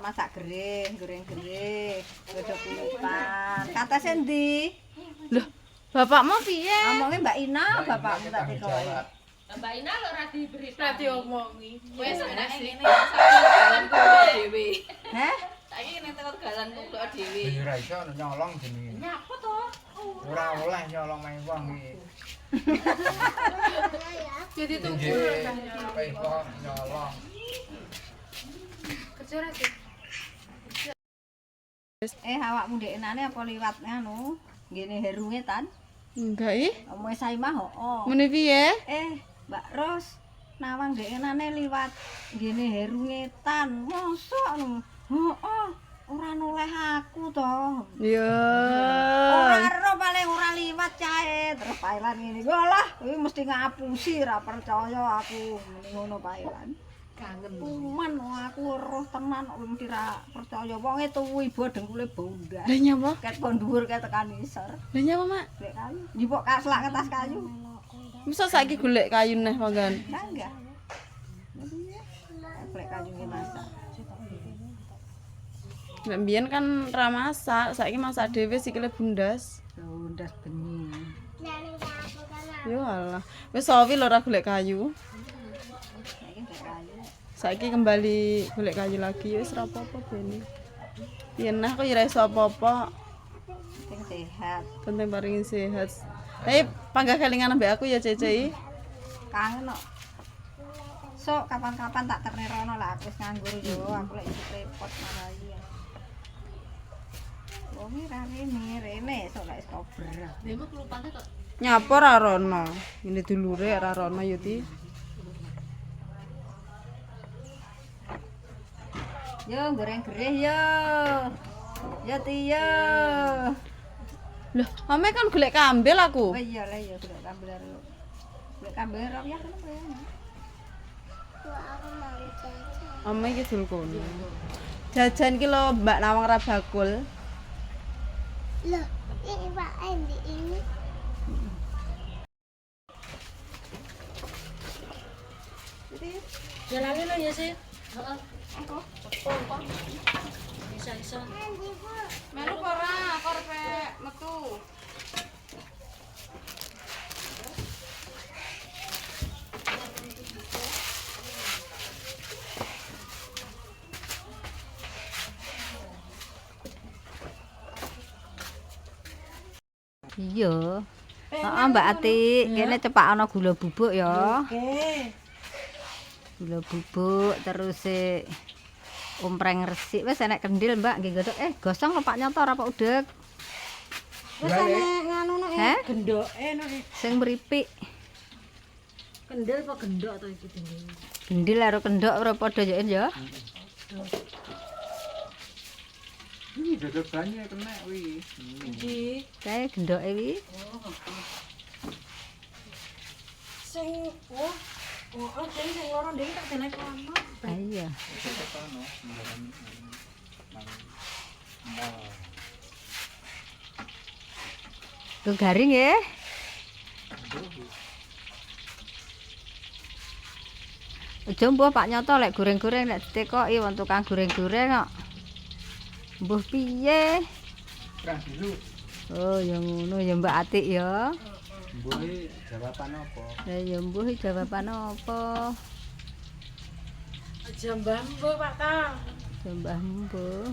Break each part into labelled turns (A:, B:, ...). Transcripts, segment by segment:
A: Masak gering, goreng-gering, godhog kulipan. Kata sendi.
B: Loh, bapakmu piye?
A: Ngomongnya Mbak Ina, bapakmu tak tekoki.
C: Mbak Ina lho ra diberita.
B: Ora diomongi.
C: Wis enak sih. Jalan kulo dhewe.
A: Heh?
C: Saiki ning tengah jalan kulo dhewe.
D: Ya ora iso nyolong jenenge.
C: Nyapa to?
D: Ora oleh nyolong main wong iki.
B: Jadi tunggu
D: Nggih, kok nyolong.
B: kecil sih.
A: Awakmu ndek enane apa liwat nganu? Ngene herunge tan.
B: Enggak ih.
A: Omonge Saimah oh.
B: Ngene piye?
A: Mbak Ros, nawang ndek enane liwat ngene herunge tan. Mosok ngono. Heeh. Ora noleh aku to.
B: Ya.
A: Ora ero paling ora liwat cae. Terus pailan ngene. Yalah, kuwi mesti ngapusi ra percaya aku. Mending ngono pailan.
C: Kangen.
A: Kuman aku roh tenan kok mesti ra percaya. Wonge tuwi bodengkule bondak.
B: Lah nyapa?
A: Ket pon dhuwur ket tekan isor.
B: Lah nyapa, Mak?
A: Golek kayu. Njipuk kaslak kertas kayu.
B: Masa saiki golek kayu neh manggan.
A: Enggak. Golek kayu nggih masak.
B: Nek mbiyen kan ra masak, saiki masak dhewe sikile bundas.
A: Bundas bengi.
B: Yo alah. Wis sawi lho ora golek kayu.
A: Saiki golek kayu.
B: Saiki kembali golek kayu lagi wis ora apa-apa bene. Yen nah kok ora iso apa-apa,
A: Sing sehat.
B: penting paringin sehat. Tapi panggah kelingan ambek aku ya Cece.
A: Kangen kok. Sok kapan-kapan tak ternerono lah aku wis nganggur yo, aku lek isih repot marai. Wong rene sok lek kober.
C: Demo kelupane kok.
B: Nyapa ra rono. Ini dulure ra rono ya Ti.
A: Yo goreng-gereh yo. Yo Ti yo.
B: Loh, ame kan golek kambil aku.
A: Oh iya lah ya golek kambil karo. Golek kambil karo ya kenapa ya?
B: Ame iki dul kono. Jajan ki lho Mbak Nawang ra bakul.
E: Loh, ini Pak Andi ini.
C: Jalane lho ya sih. Heeh. Bisa.
B: Melu ora, aku arep metu.
A: Iya. Heeh Mbak Ati, kene cepak ana gula bubuk ya.
C: Oke.
A: Gula bubuk terus ompreng resik wis enek kendil Mbak nggih godhog gosong lho Pak Nyoto ora Pak Udeg.
C: Wis ana nganu no
A: Heh?
C: gendoke no
A: Sing mripik.
C: kendel apa gendok to iki dene.
A: Gendil karo kendhok ora padha ya.
D: Iki dodol banyu kena kuwi.
C: Iki
A: Kae gendhoke wi.
C: sing jadi sing loro dhewe tak dene kono.
A: Ah iya. Tuh garing ya. Aja mbuh Pak Nyoto lek goreng-goreng lek ditekoki wong tukang goreng-goreng kok. Mbuh piye?
D: Perang dulu.
A: Oh ya ngono ya Mbak Atik ya.
D: Mbuhe jawaban apa?
A: Lah ya mbuh jawaban apa?
C: Aja mbambo Pak ta.
A: Ya Mbah mbuh.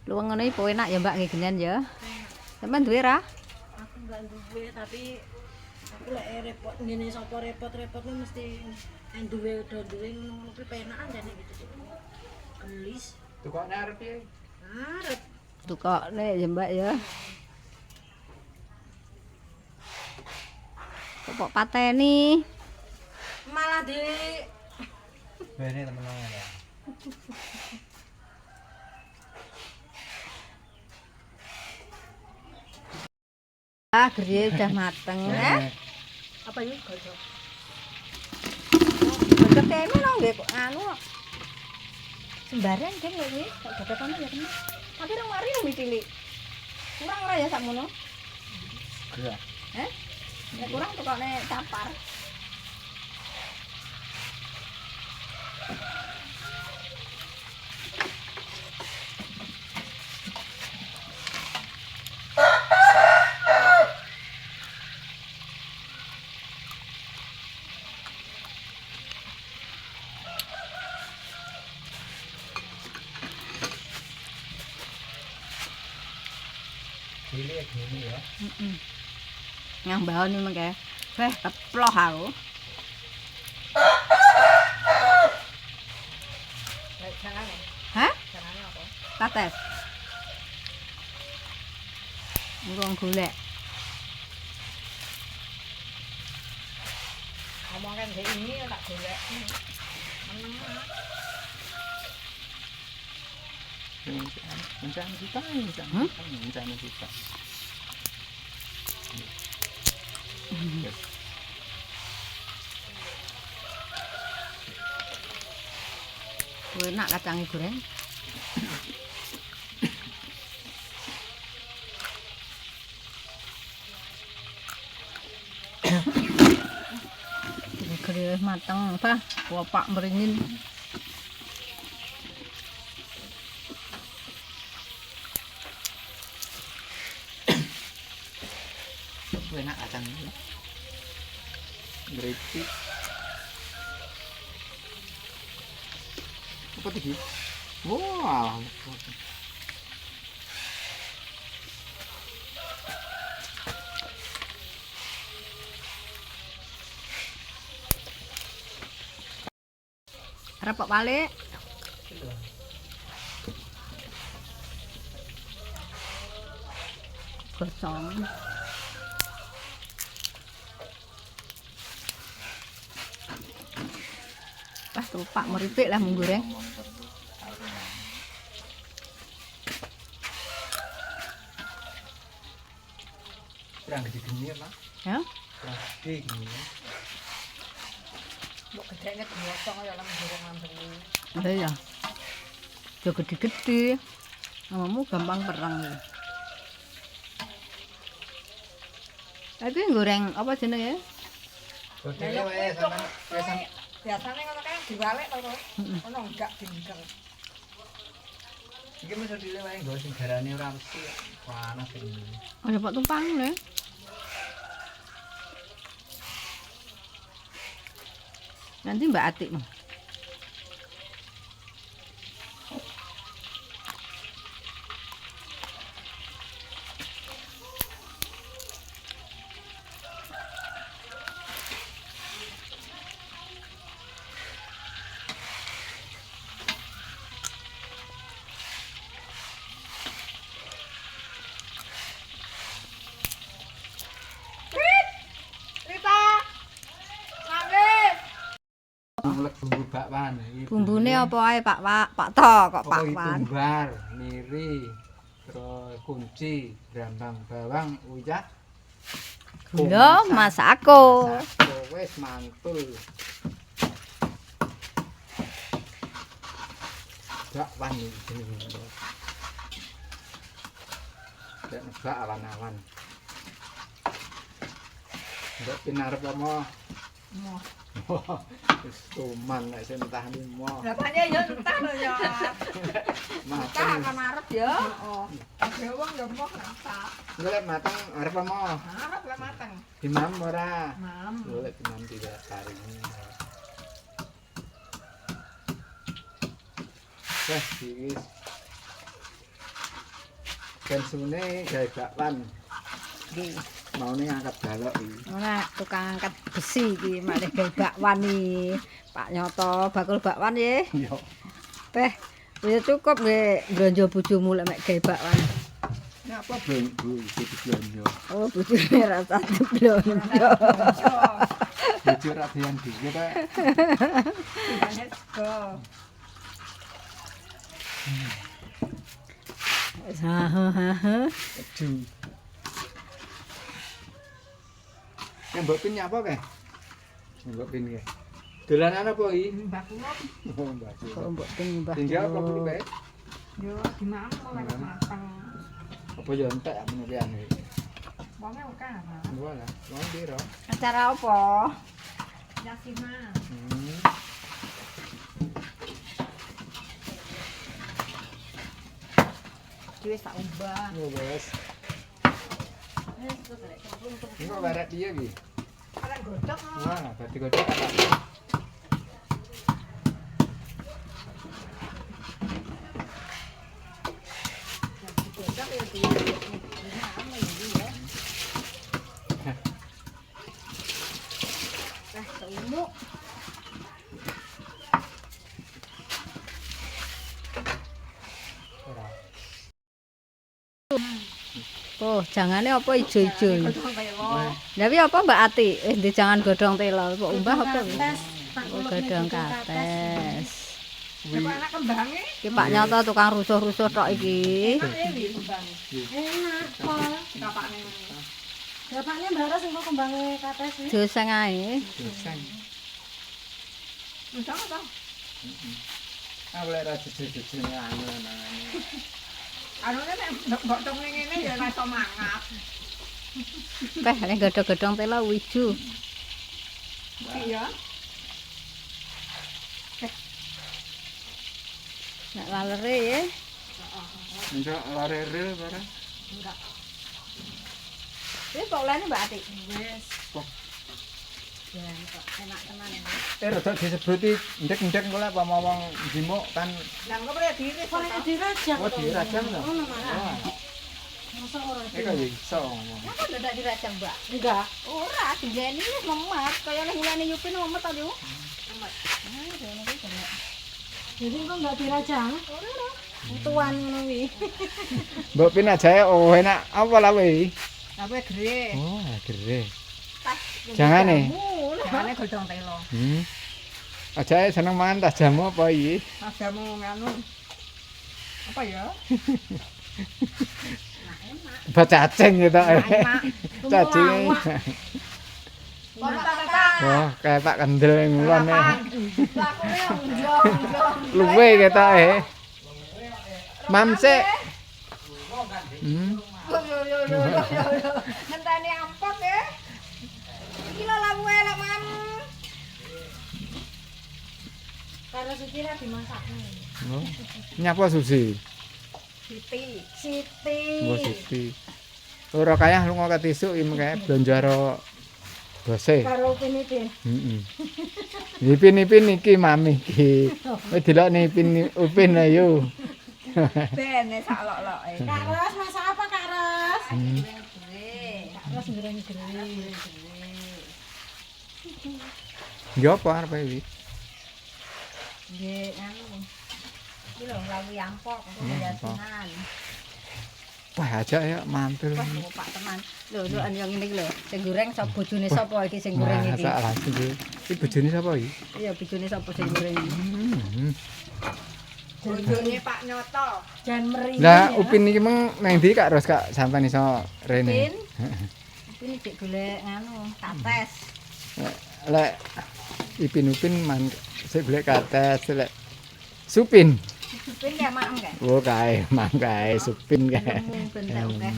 A: Luweng ngono iki enak ya Mbak nggih genen ya. Sampeyan duwe ra?
C: Aku enggak duwe tapi aku lek repot ngene sapa repot-repot mesti duwe do duwe ngono kuwi penakan jane gitu. Gelis.
D: Tukokne arep piye?
C: Arep
A: Tukokne ya Mbak ya. Kok pateni?
C: malah di
D: Bene temen ya.
A: Ah, griye udah mateng ya.
C: apa yuk gosok.
A: Ketemu nang nggih kok anu kok. Sembarang kan lho wis, kok dadakan ya kena. Tapi nang mari lebih cilik. Kurang ora ya sakmono?
D: Gerak.
A: Ya kurang tukane capar.
D: Cilik gini ya.
A: Yang bawah nih mengke. Weh, keploh aku. Hah? Kates. Ngurung golek.
C: Ngomongkan kayak ini tak golek.
D: Mencari kita, mencari kita.
A: Enak kacang goreng. Gede mateng apa? Bapak meringin.
D: Enak kacang ini. Berarti apa tadi? Wow.
A: Repot balik. Gosong. Pas tuh Pak meripik lah menggoreng.
D: Kurang gede-gede lah.
A: Ya.
D: Kurang gede gini.
C: Mbok gedene digosong ya lan goreng langsung.
A: Ada ya. Jo gede-gede. Namamu gampang perang ya. Tapi goreng apa jenenge?
D: Godene wae sampean
C: Biasane ngono kan diwalek to kok. Ono enggak dingkel.
D: iki mesti dile wae nggo sing garane ora mesti panas ini.
A: Ada Pak tumpang lho. Nanti Mbak Atik mah.
D: Mulek bumbu bakwan iki.
A: Bumbune apa ae Pak Pak To kok Pak
D: Pokoknya
A: Wan.
D: tumbar, miri, terus kunci, brambang bawang, uyah,
A: Gula masako.
D: wis mantul. Bakwan iki jenenge. Nek nebak awan-awan. Mbok pinarep apa?
C: Moh.
D: Wis tuman nek sing entahne mo.
C: Bapaknya ya entah lho ya.
D: Mateng.
C: Kan arep ya. Heeh. Ada wong ya moh entah.
D: Golek mateng arep apa mo?
C: Arep lah mateng.
D: Dimam ora?
C: Mam.
D: Golek dimam tidak taring. Wes iki. Pensune gawe bakwan. Maune angkat balok iki.
A: Ora tukang angkat besi iki malih gawe bakwan iki. Pak Nyoto bakul bakwan nggih.
D: Yo.
A: Teh wis cukup nggih blonjo bojomu lek mek gawe bakwan.
D: Nyapa bu iki blonjo.
A: Oh bojone ra satu blonjo.
D: Bojo ra doyan dikit ta.
C: Let's go.
D: Aduh. Yang mbok pin nyapa kae? Mbok pin kae. Dolanan apa iki?
A: Mbak kula
D: Oh, Mbak.
B: Kok mbok timbah.
D: Tinggal apa kuwi, Pak?
A: yo gimana mulai matang.
D: Apa yo entek menekan iki.
A: Wonge oke ana.
D: Wala, mau piro?
A: Acara apa? Yasinan. Wis tak ubah.
D: Oh, wes.
A: Wis terus rek kemplung terus.
D: Ini kok barat piye iki?
A: Arek godhog.
D: Wah, berarti godhog apa?
A: Godhog ya dia. Ini apa ini ya? Seumuk.
D: Ora.
B: Oh, jangane apa ijo-ijo?
A: Godhong telo.
B: Tapi apa Mbak Ati? Di jangan godhong telo. Kok umbah apa?
A: Tes.
B: Oh, godhong kates.
A: Ya kok anak kembange?
B: Iki Pak Nyoto tukang rusuh-rusuh tok iki.
A: Enak kok. Kapakne. Bapaknya mbaras engko kembange kates iki.
B: Joseng ae.
D: Dosen.
A: Enggak apa.
D: Ah, boleh ra jejeg-jejeg anu nangane.
A: Anune nek godhong ning ngene ya ora iso mangap.
B: Teh nek godhong-godhong telo wiju.
A: Iya.
B: Nek lalere ya.
D: Enggak lare-re barang.
A: Wis kok olehne Mbak Ati. Wis.
D: Kok.
A: Ya kok enak tenan.
D: Rada disebuti ndek-ndek kok lek ngomong jimuk kan
A: Lah engko prene diri kok nek dirajang.
D: oh dirajang lho.
A: Ngono malah.
D: Wah,
A: Masa ora
D: iki kok iso ngomong.
A: Kenapa ndak dirajang, Mbak? Enggak. Ora, digeni wis memet, kaya nek ngulane Yupin memet to, Yu. Memet. Ah, dene iki kena. Jadi kok enggak dirajang? Ora. Tuan ngono wi.
D: Mbok pin ajae oh enak apa lah kuwi?
A: Apa gede?
D: Oh, gere.
A: Tas.
D: Jangane.
A: Jangane godhong telo.
D: Ajae seneng mangan tas jamu apa iki?
A: Asamu nganu. Apa ya?
D: Ba cacing gitu.
A: Enak.
D: Cacing.
A: Kok
D: Wah, kayak Pak Kendel ngulon e.
A: lakune njong-njong.
D: Luwe ketoke. Mamse.
A: Yo. Ngenteni ampot ya. Iki lho lagu elek, Mam. Karo Siti ra dimasakne.
D: Oh. Nyapa Susi?
A: Siti.
D: Mbok Siti. Ora kaya lunga ketisuk iki mengke blonjo karo bose.
A: Karo Upin-Ipin.
D: Heeh. Ipin-ipin iki mami iki. Wis delok Ipin Upin ayo.
A: Ben sak lok-loke. Kak Ros, masak apa Kak Ros? Kak Ros goreng-goreng.
D: Yo apa arep iki?
A: Nggih, anu. Iki lho lagu yampok, yasinan.
D: Wah, aja ya mantul.
A: Wah, Pak teman. Lho, yang ini lho, sing goreng sapa bojone sapa iki sing goreng iki?
D: Masak langsung iki. Iki bojone sapa iki?
A: Iya, bojone sapa sing goreng iki?
D: Hmm.
A: Bojone Pak Nyoto. Jan mriki.
D: Lah Upin iki meng nang ndi Kak Ros Kak sampean iso rene?
A: Upin iki golek anu, kates.
D: Lek Ipin Upin man sik golek kates lek Supin.
A: Upin kayak maem kae.
D: Oh kae, mang kae Supin kae.
A: Bentar oke.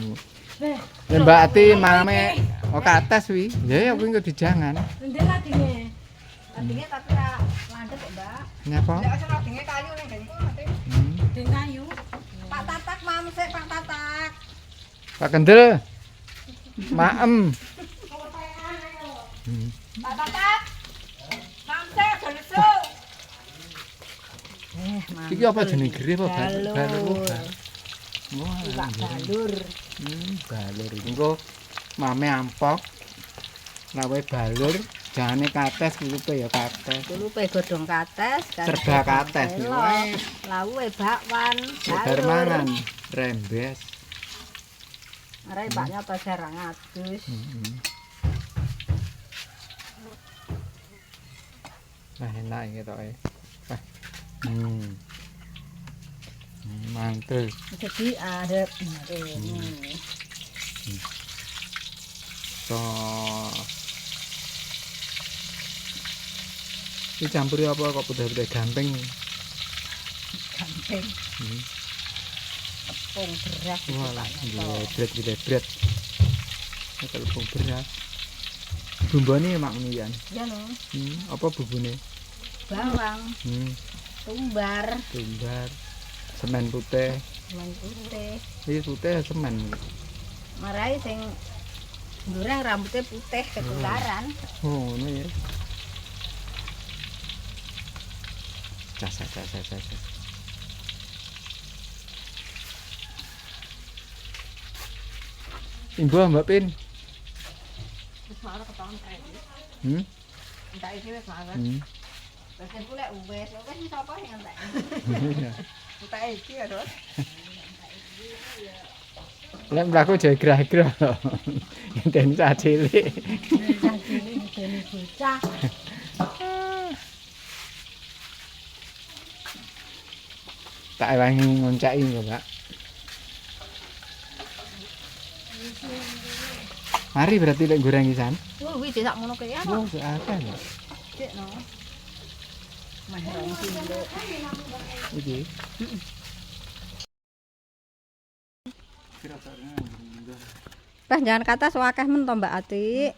D: Lah Mbak Ati mame oh kates wi. Ya ya kuwi engko dijangan.
A: Ndek ladine. Ladine tapi ra landhep kok, Mbak.
D: Nyapa?
A: Lek aja ladine kayu ning kene kok mate.
D: Hmm.
A: Ding kayu. Pak Tatak mam sik Pak Tatak.
D: Pak Kendel. Maem.
A: Pak Tatak. Mam sik aja lesu.
D: Iki apa jeneng gere apa
A: Balur.
D: balur? Wah,
A: Pak Balur.
D: balur iki engko mame ampok. Lawe balur, jane kates kulupe ya kates.
A: Kulupe godhong kates,
D: Serba kates ya wis.
A: Lawuhe bakwan,
D: Sebar mangan rembes.
A: Arek baknya apa jarang adus.
D: Nah, enak iki toke. Wah. Mantul.
A: Jadi ada
D: So. Dicampuri apa kok putih-putih gamping.
A: Gamping. Tepung beras itu
D: Walah,
A: Pak Nyoto.
D: bret. Tepung beras. Bumbone mak ngono ya.
A: Ya no,
D: Apa bubune?
A: bawang, tumbar,
D: Semen putih.
A: semen putih.
D: Iki putih semen.
A: Marai sing goreng rambutnya putih ketularan.
D: Oh, ngono ya. Cas. Imbo Mbak Pin.
A: Wis marah ketahuan kae. Entak iki wis marah. Wis ku lek wis sapa sing entek. Entek iki ya, Dot.
D: Lek mlaku jek gerah-gerah lho. Ngenteni cah cilik.
A: Jadi ngene bocah.
D: Tak ewangi ngoncaki lho, Pak. Mari berarti lek goreng isan.
A: Wis sak ngono kaya apa?
D: Oh, akeh lho.
A: Cek no. Mah rong kilo.
D: Iki.
A: Pas jangan kata suakeh men to Mbak Ati.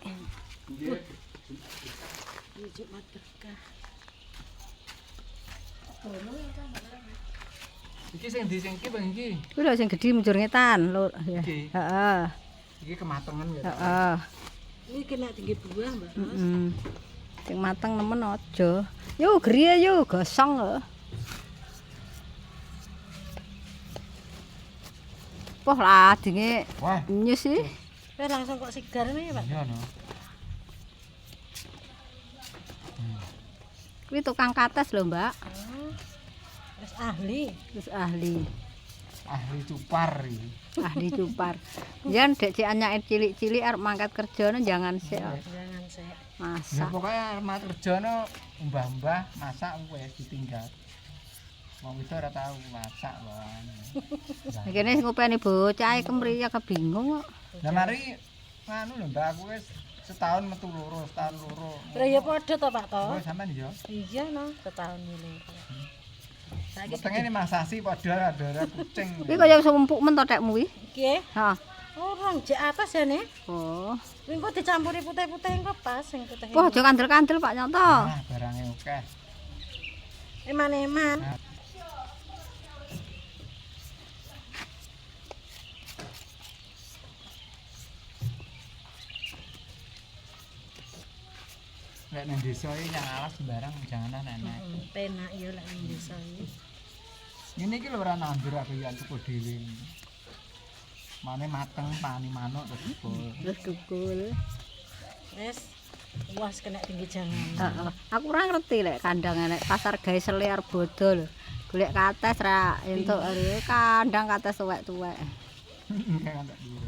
C: Jumat berkah.
D: Iki sing ndi sing iki Bang iki.
A: Kuwi lho sing gedhi mujur ngetan lho.
D: Iki.
A: Heeh.
D: Iki kematangan ya.
A: Heeh.
C: Ini kena tinggi buah, Mbak.
A: Sing mateng nemen aja. Yo griye yo gosong lho. Poh lah dinge
D: Wah,
A: nyus sih.
C: Langsung kok segar nih, Pak.
D: iya no.
A: Kuwi tukang kates lho, Mbak.
C: Wis ahli.
A: Wis ahli.
D: Ahli cupar iki.
A: Ahli cupar. Jan dek cek anyake cilik-cilik arep mangkat kerjane jangan sik.
C: Jangan sih.
D: Ya
A: Masak.
D: pokoknya mat kerjane mbah-mbah masak wis ditinggal. Wong itu ora tau masak wae.
A: Kene ngopeni bocah kemriya kebingung kok.
D: Lah mari nganu lho Mbak aku wis setahun metu loro, setahun loro.
C: Lah ya padha to, Pak to.
D: Oh, sampean yo.
C: Iya no, setahun ini. Saiki
D: Setengah ini masasi padha ada kucing.
A: Kuwi kaya wis empuk men to tekmu kuwi.
C: iki
A: Ha.
C: orang jek atas ya nih.
A: Oh.
C: Engko dicampuri putih-putih engko pas sing putih.
A: Wah, aja kandel-kandel Pak Nyoto.
D: Ah, barangnya oke.
C: Eman-eman.
D: Lek nang desa iki yang alas sembarang jangan enak.
C: Penak ya lek ning desa iki.
D: Ngene iki lho ora nandur aku ya tuku dhewe. Mane mateng pani manuk terus bol.
A: Terus tukul.
C: Wes puas kena tinggi jangan.
A: Heeh. Aku ora ngerti lek kandang nek pasar gawe seliar bodol. Golek kates ra entuk kandang kates tuwek-tuwek.
D: Kayak enggak dulu.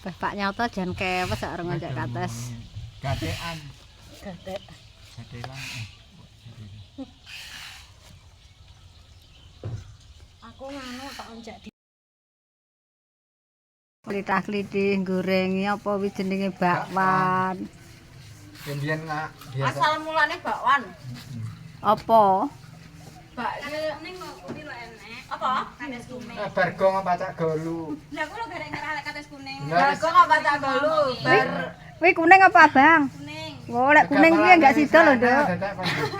A: Pak Nyoto jan kewes sak arep ngajak kates.
D: Gatekan.
C: Gadek.
D: Gatekan.
C: Aku nganu tak onjak di
A: Klithah-klithih gorengi apa wis jenenge bakwan.
D: Kemudian nggak biasa.
A: Asal mulane bakwan. Apa?
F: Kuning kok kuwi lho enek. Apa? Kates kuning.
D: Bargong apa cak golu.
F: Lah kok lho garek ngerah lek kates kuning.
A: Kok apa tak golu? Kuwi kuning apa, Bang?
F: Kuning.
A: Oh, lek kuning kuwi enggak sida lho, Nduk.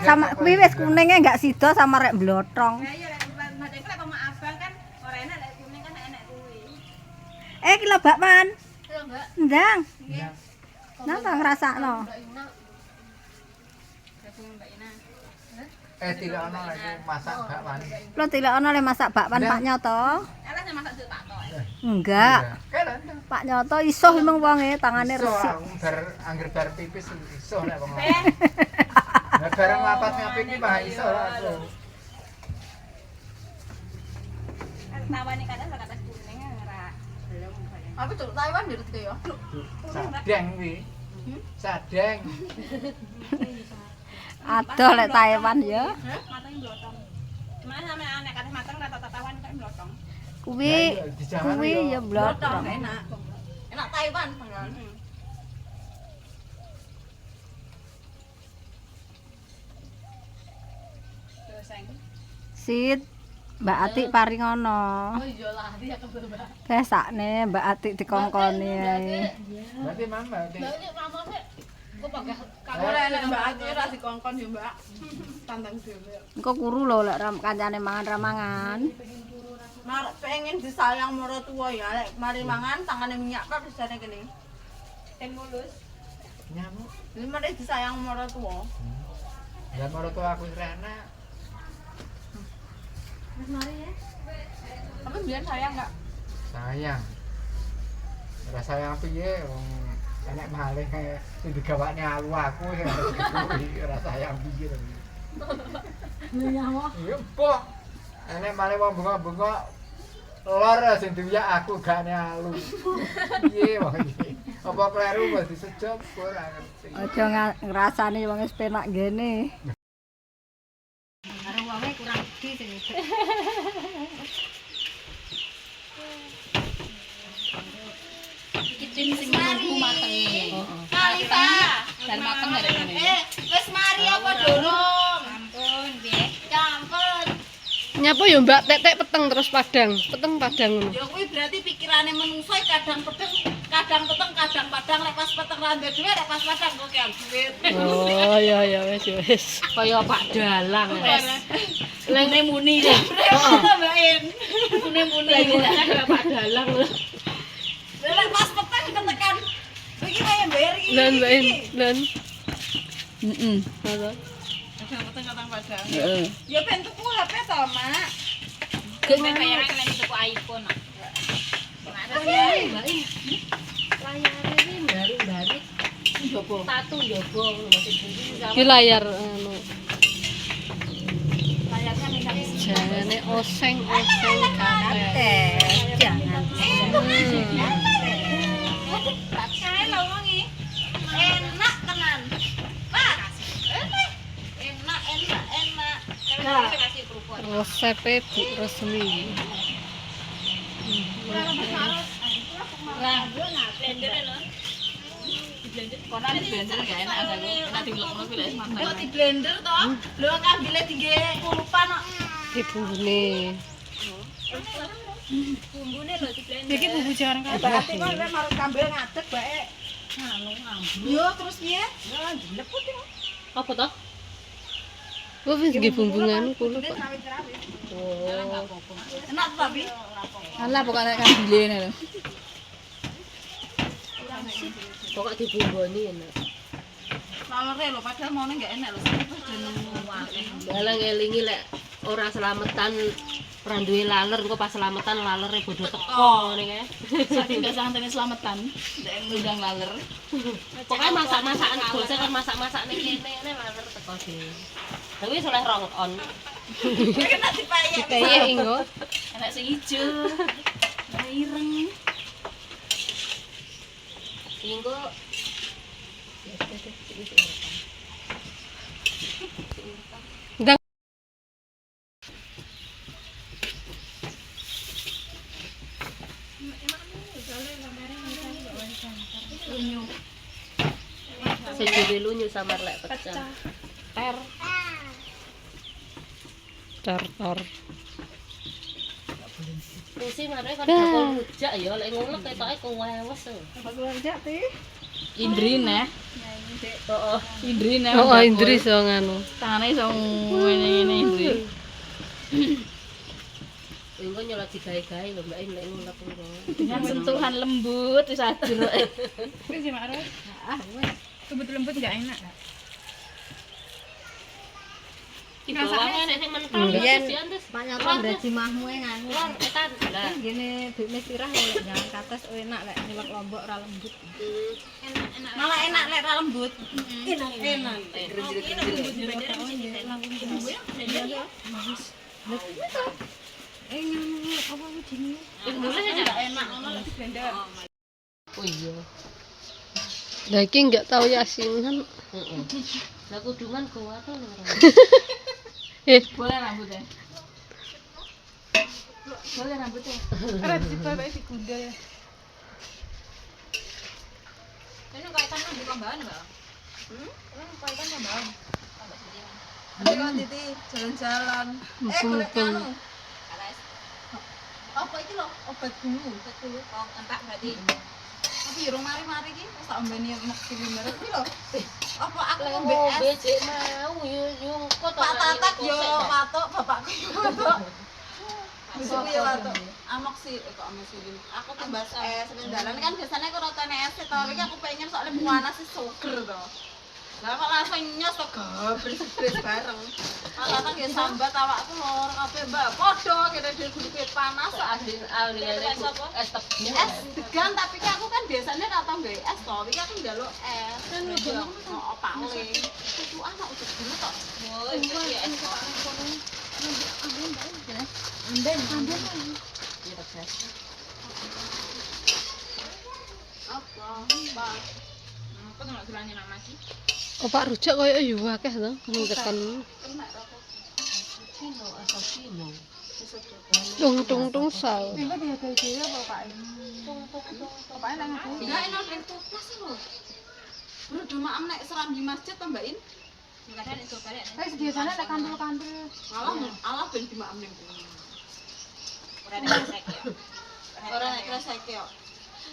A: Sama kuwi wis kuningnya enggak sida sama rek blotong.
F: Lah iya lek madeng lek sama abang kan ora enak lek kuning kan enak kuwi.
A: Kilo bakwan.
F: Lho, Mbak.
A: Ndang. Napa ngrasakno?
F: Mbak Ina.
D: Tidak ono lagi masak bakwan.
A: Lo tidak ono le masak bakwan Pak Nyoto?
F: Alah sing masak tak tok.
A: Enggak.
D: Keren.
A: Pak Nyoto iso memang wonge tangane
D: Iso
A: resik.
D: aku angger bar pipis iso nek wong. Lah bareng lapat ngapik iki mah iso lah aku.
F: Tawani kates kates kuning ngerah. Belum bayang.
A: Aku celuk Taiwan dirut ke yo.
D: Sadeng kuwi. Sadeng.
A: Adoh lek Taiwan ya.
F: Mateng blotong. Mana sampe anek kates mateng rata tawan kan blotong.
A: Kuwi ya blotong.
F: Enak.
C: Enak Taiwan pangan.
A: Sit, Mbak Atik paringono.
F: Oh iya lah, dia kebel Mbak.
A: Besakne Mbak Atik dikongkoni ae.
D: Berarti mama
F: Mbak mama sih. Kok pakai
B: Kamu enak Mbak Ati ora dikongkon ya Mbak. Tantang dhewe.
A: Engko kuru lho lek kancane mangan-mangan.
B: Marek pengen disayang maratuwa ya lek mari mangan tangane minyak kok disane kene.
F: mulus.
D: nyamuk.
B: Ini mari disayang maratuwa.
D: Ya mertua aku Rana.
B: Kamu biyen sayang enggak?
D: Sayang. Ora sayang piye wong enek malih kayak sing digawakne alu aku sing ora sayang piye to.
A: Ya Allah.
D: Iya, Pok. Enek malih wong bengok-bengok lor sing diwiyak aku gak ne alu. Piye wong iki? Apa kleru wis disejop ora ngerti.
A: Aja ngrasani wong wis penak ngene.
F: Karo wonge kurang gede sing itu. Iki tim sing menunggu matenge.
C: Kali Pak.
F: Dan mateng dari ngene.
C: Wis mari apa durung?
F: Ampun, nggih.
C: Campur.
B: Nyapu ya Mbak, tek-tek peteng terus padang. Peteng padang ngono.
C: Ya kuwi berarti pikirane menungso kadang peteng, kadang padang lek pas peteng rambut dhewe lek pas padang kok kian duit.
B: Oh, ya wis.
F: Kaya Pak Dalang wis. Lene muni ya.
C: Heeh. Mbak En. Muni-muni.
F: Kaya Pak Dalang lho.
C: Lek pas peteng ketekan. Iki kaya bayar iki.
B: Lan Mbak En, lan.
A: Heeh.
B: Peteng-peteng padang.
A: Heeh.
C: Ya ben tuku HP to, Mak.
F: Kowe bayaran lek tuku iPhone. Layare baru-baru njobo tatu njobo
B: Ki layar anu.
F: layarnya minta
B: Jane oseng-oseng kabeh.
A: Jangan.
C: Kae lho wong iki. Enak tenan. Pak. Enak.
F: Nah, kasih kerupuk.
B: Resepe Bu resmi.
F: Lah, blender lho. Blender kono di blender gak enak ada lu. Enak dilekno kuwi lek mantan.
C: Kok di blender to? Lho kambile tingge kulupan kok.
B: Ki bumbune.
F: Bumbune lho di blender.
B: Iki bumbu jarang
C: Berarti kok lek marang kambil ngadeg bae. Yo terus piye? Ya dileput yo.
B: Apa to? Kok wis nggih bumbu nganu kulo kok.
C: Enak tuh, tapi.
A: Alah pokoke kambile lho.
B: Pokok dibumboni enak.
C: Lalere lho padahal mone enggak enak lho. Terus jeneng
B: Dalang ngelingi lek ora selametan ora duwe laler engko pas selametan lalere bodho teko ngene kae.
F: Saking gak santene selamatan. Ndek ngundang laler.
B: Pokoke masak-masakan bose kan masak-masak ning kene ngene laler teko dhewe. Lha wis oleh rong on.
C: kena dipayek.
B: Kayak engko.
F: Enak sing ijo. Enak ireng.
B: Engko ndang Sejere lunyu samar lek pecah. Tar. Kusi mare kan bakal rujak ya lek ngulek ketoke kewewes.
F: Indri neh.
B: Heeh.
F: Indri neh.
B: Oh, Indri so nganu.
F: Tangane iso ngene-ngene Indri.
B: Engko nyolot digawe-gawe lho Mbak lek ngulek engko.
F: Dengan sentuhan lembut wis adur. Wis ya Mak. Ah, wis. Lembut-lembut enggak enak.
B: Di bawahnya nek sing mentol
A: Biyen
B: kesian terus.
A: Pak Nyoto ndreji mahmu nganu.
B: Lon etan. Lah.
A: Gini dikne sirah lek jangan kates enak lek nyelek lombok ora lembut.
C: Malah enak lek ra lembut. Enak.
A: Nganu apa jenenge?
B: Mulai aja
C: Enak ngono lek di blender.
B: Oh iya.
G: Lah iki enggak tahu yasinan.
B: Heeh. Lah kudungan kuwatan ora.
F: Boleh rambutnya. Boleh rambutnya. Ora dibawake digundul ya. Ini kaitan nang di Pambahan, Mbak. Ini kaitan Pambahan.
C: Ayo kan Titi jalan-jalan. Golek anu. Apa iki lho? Obat gulu.
F: Oh, entak berarti.
C: Tapi yo mari-mari iki wis tak ombeni maksimal bareng iki lho. Apa aku
B: Lek
C: ngombe
B: ngombe
C: es?
B: cek mau yo kok
C: Pak Tatak yo watuk, bapakku yo watuk. Suwi yo watuk. Kok amoxicillin. Aku tumbas es rendalan kan biasanya aku rotone es to, iki aku pengen soalnya panas sih seger to. Lah kok langsung nyos to gabris bareng. Pak Tatak yo sambat awakku lor kabeh Mbak. Padha kene dhewe panas
B: Adin es tebing.
C: es degan tapi kan aku kan biasanya ra tau nggawe es to, iki aku njaluk es. Kan yo paling. Itu anak udah dulu tok.
F: Oh, itu ya es kok.
C: Apa?
F: Apa tuh nggak bilangin nama sih?
G: Opak rujak koyo yo akeh to, tekan.
B: Kino asal kino.
G: Tung sal.
A: Minggu dia kayak gini apa Pak? Bapaknya nang ngebu.
C: Enggak enak dari toples lho. Bro, do maam nek serambi masjid to Mbak In.
F: Enggak ada itu balik.
A: Kayak biasanya nek kantul-kantul.
C: Allah ben di maam ning kono.
F: Ora ada resek ya.
C: Ora nek kresek yo.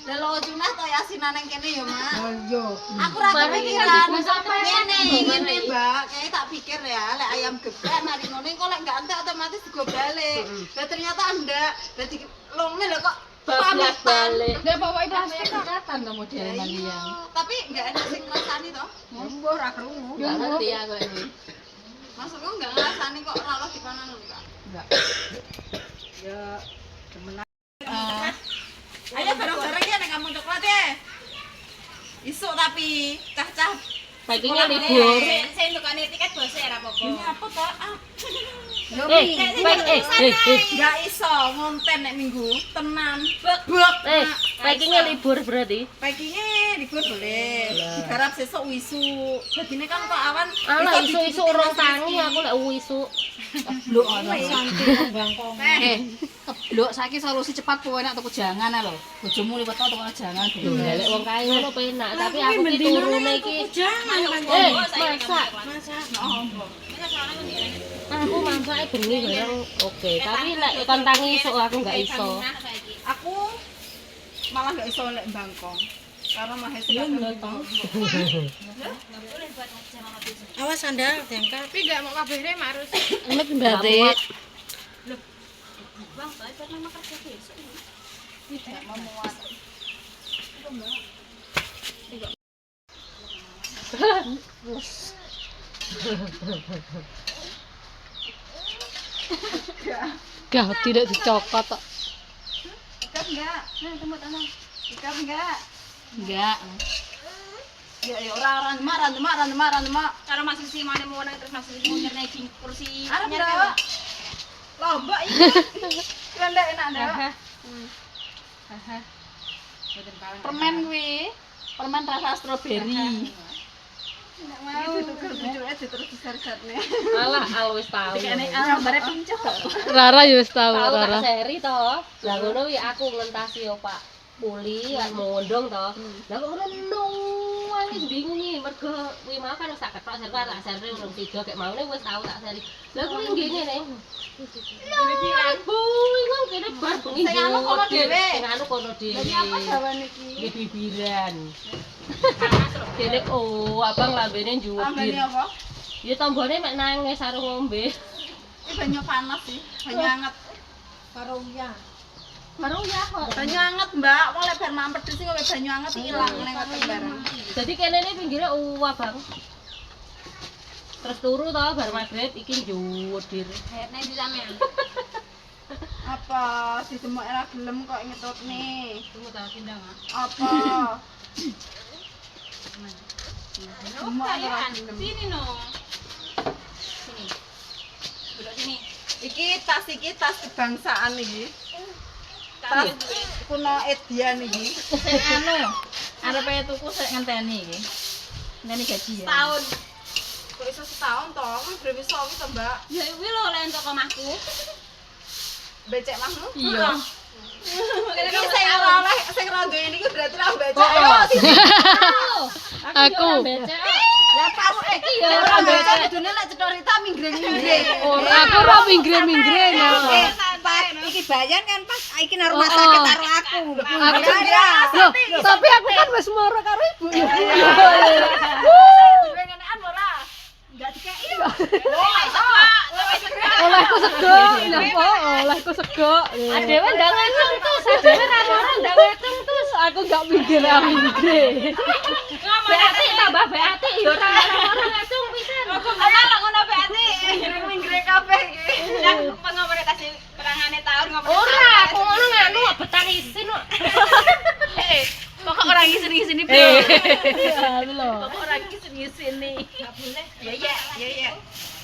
C: Lah lo cunah to yasinan ning kene yo, Mak.
A: Oh iya.
C: Aku ra kepikiran. Ngene, Mbak. Kayak tak pikir ya, lek ayam geprek mari ngono kok lek enggak entek otomatis digo balik. Lah ternyata ndak. Dadi longe lho kok
B: Bablas balik.
A: Enggak bawa plastik kelihatan to model
C: Iya, tapi enggak ada sing ngrasani to.
A: Mbah ra krungu.
B: Enggak ngerti aku ini.
C: Maksudku enggak ngrasani kok ora di kanan enggak.
A: Enggak. Ya demenan.
C: Ayo bareng-bareng ya nek kamu coklat ya. Isuk tapi cah-cah
B: Paginya libur.
F: Saya tukane tiket bose ora apa-apa.
C: ini apa toh? Yo enggak iso ngonten nek minggu tenan. Bek.
B: Paginya libur berarti.
C: Paginya libur boleh. Digarap sesuk wisu. Dadine kan kok awan
B: Ala isu-isu urung tangi aku lek isu.
A: Lho ana santai bangkong. Keblok saiki solusi cepat kowe nek tuku jangan lho. Bojomu liwat tuku jangan.
B: Lek wong kae ngono penak, tapi aku ki turune iki. Masak. Aku masake bengi bareng oke, tapi lek kon tangi isuk aku enggak iso.
C: Aku malah enggak iso lek bangkong. Karena mahese kan mlotong.
A: Awas sandal diangkat.
F: Tapi enggak mau kabehne harus
G: Emet batik.
F: Bang, saya pernah makan besok.
C: Tidak memuat.
G: Gah tidak dicokot tok.
C: Ikat enggak? Nah, temu tangan. Ikat enggak?
A: Enggak.
C: Ya ora randemak.
F: Karo Mas Sisi mana mau nang terus Mas Sisi mau nyernai kursi.
C: Arep ndak? Lombok iki. Rendek enak ndak? Permen kuwi. Permen rasa stroberi. Nek mau tuker-tuker terus besar-besarne.
B: Alah al wis tau.
C: Dikene gambare pincuk.
G: Rara yo wis tau
B: Tahu
G: Rara.
B: tak seri to. Lah ngono wi aku ngentasi yo Pak Puli lek mondong to. Lah kok ngono wis bingung iki mergo kuwi mau kan sak ketok serta tak seri urung sida kek maune wis tau tak seri. Lah kuwi nggih ngene. Ini bilang, "Boy, kok kene bar bengi
C: Sing anu kono dhewe.
B: Sing anu kono dhewe.
C: Jadi apa jawaban iki?
B: Nggih bibiran. Dene abang lambene njubir.
C: Ambene apa?
B: Ya tombone mek nangis karo ngombe.
C: Ini banyu panas sih, banyu anget.
A: Karo uyah.
C: Baru ya kok. Banyu anget, Mbak. Kok lek bar mampet sih kok banyu anget ilang ning weteng bareng.
B: Jadi kene ini pinggirnya Bang. Terus turu to bar magrib iki njudir.
F: Nek di sampean.
C: Apa ditemok era gelem kok ngetutne?
F: Tunggu ta sindang.
C: Apa?
F: Sini no. Sini. Duduk sini.
C: Iki tas kebangsaan iki. Tas kuno Edian iki.
A: Sing anu. Arepe tuku sik ngenteni iki. Ngenteni gaji ya.
F: Tahun.
C: Kok iso setahun to? Kan berapa sawi to, Mbak?
F: Ya kuwi lho lek entuk omahku.
C: Becek mahmu?
A: Iya.
C: Iki sing ora duwe ini berarti ra baca.
G: Aku.
A: Lah pas iki ya ora baca kudune lek cetorita minggring-minggring.
G: Aku ora minggre-minggre ya.
A: Pas iki bayan kan pas iki nang rumah sakit karo aku.
G: Aku loh, tapi aku kan wis moro karo ibu.
F: Pengenan ora?
A: Enggak dikeki.
G: Olehku sego, lha kok olehku sego.
B: Adewe ndang ngecung terus, adewe ra moro ndang ngecung terus.
G: Aku gak minggre.
B: Berarti tambah berarti ya ora moro ngecung pisan.
C: Ana lho ngono berarti minggring kabeh iki. Nang pengomongane tas perangane taun ngomong.
B: Ora, aku ngono nganu betang isin kok.
F: Pokok orang ngisin-ngisin bro.
G: Ya lho.
F: Pokok orang ngisin-ngisin nih.
C: Ya.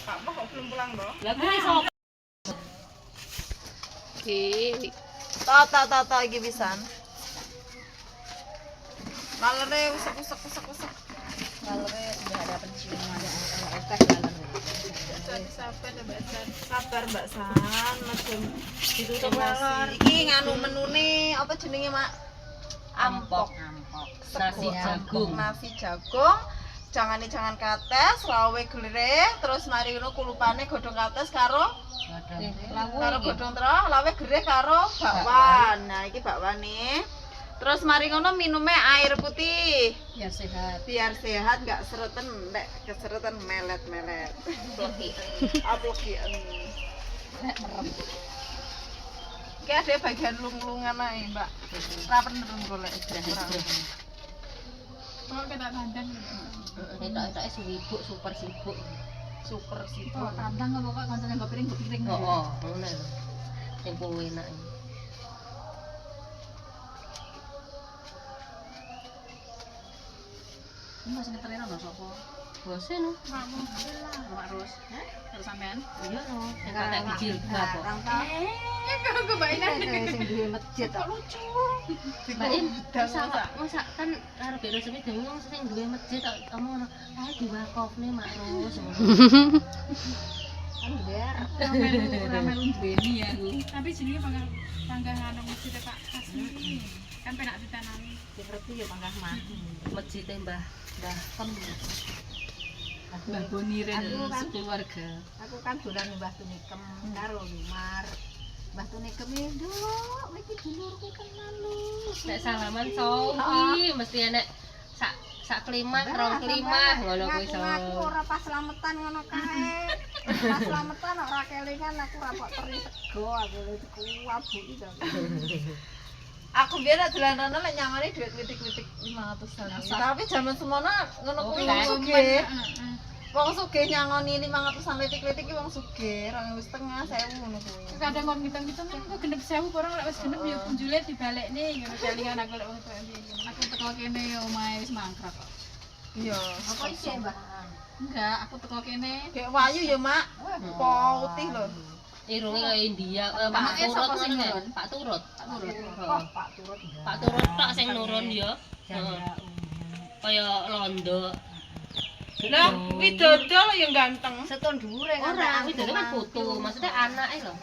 C: Pak Mo kok belum pulang, Bro?
B: Lah kuwi sapa?
G: Iki
C: Ta iki pisan. Lalere usek.
A: Lalere enggak ada penciuman ada efek lalere.
C: Sabar Mbak San, macam ditutup lalor. Iki nganu menune apa jenenge, Mak?
B: Ampok.
C: Sego,
B: Nasi jagung.
C: Nasi jagung. Jangan kates, lawe glere, terus mari ngono kulupane godhong kates karo godhong terus, lawe glere karo bakwan. Nah, iki bakwane. Terus mari ngono minume air putih. Biar sehat, enggak sereten, nek kesereten melet-melet. Aplokian. Iki ada bagian lung-lungan ae, Mbak. Ora bener golek.
B: Etok-etoke sibuk, super sibuk.
A: Kandang kok kancane nggo piring.
B: Heeh, ngono lho. Sing kowe enak.
F: Mas ngeterino lho sapa?
B: Bose no.
F: Mak Ros. Terus sampean?
B: Iya no. Sing katek jilbab kok.
A: Sing duwe masjid kok lucu.
B: Mbak Im, masa kan karo Bek Rosmi dhewe wong sing duwe masjid kok kamu ngono. Ae diwakofne Mak Ros.
A: Kan biar
F: Ora melu duweni ya aku. Tapi jenenge panggahan masjid Pak Kasmi. Kan penak ditanami.
A: seperti ya panggah mah.
B: Masjid Mbah Tem.
F: Mbah Boniren
A: Aku kan-
F: sekeluarga.
A: Aku kan dolan Mbah Tunikem karo Lumar. Mbah Tunikem itu, iki dulurku kenal lho.
B: Nek salaman sawi mesti enek sak klimat, rong klimat ngono kuwi
A: Aku ora pas slametan ngono kae. Pas slametan ora kelingan aku ora kok teri sego aku kuwabuki to.
C: Aku biar nek dolan-dolan lek nyangoni duit klitik-klitik 500-an. Tapi zaman semono ngono kuwi wong sugih. Wong sugih nyangoni 500-an klitik-klitik ki wong sugih, 2.500 ngono kuwi.
F: Kadang kon ngitung-ngitung kan kok genep 1000 barang lek wis genep ya punjule dibalekne ngono kelingan aku lek wis aku teko kene omahe wis mangkrak kok.
C: Iya.
A: Apa iki Mbah?
F: Enggak, aku teko kene.
C: Kayak wayu ya, Mak. Putih lho.
B: irunge kaya India, Pak
F: Anake
B: Turut
F: sapa sing
B: ngono
F: nurun?
B: kan. Pak Turut.
A: Oh, Pak Turut.
B: Pak Turut tok sing nurun ya. Heeh. Kaya londo.
C: Lah, kuwi dodol ya ganteng.
A: Seton dhuwure kan.
B: Ora, kuwi dene kan foto, maksudnya anake lho.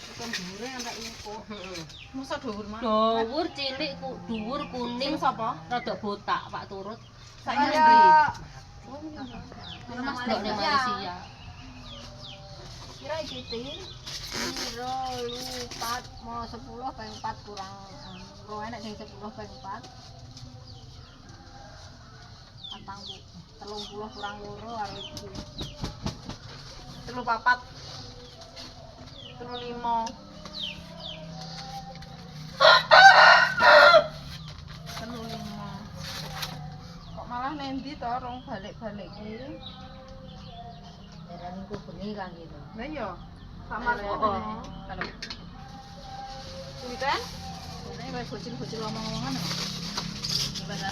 A: Seton dhuwure antek info.
B: Heeh.
C: Masa dhuwur, Mak.
B: Dhuwur cilik, dhuwur kuning,
C: Sing sapa?
B: rada botak Pak Turut.
C: Saiki
A: Saya
C: ndi?
A: Mas
B: Ndok ning Malaysia.
A: Kira iki piro lu 4 mau 10 ping 4 kurang ro enek sing 10 ping 4. Patang 30 kurang loro karo iki.
C: 34. 35. Kok malah nendi to rong balik-balik ki?
A: Darane ku bengi kan gitu.
C: Lah iya. Sama kok.
F: Kalau
C: Kuwi kan?
F: ini kayak bocil-bocil ngomong-ngomongan. Gimana?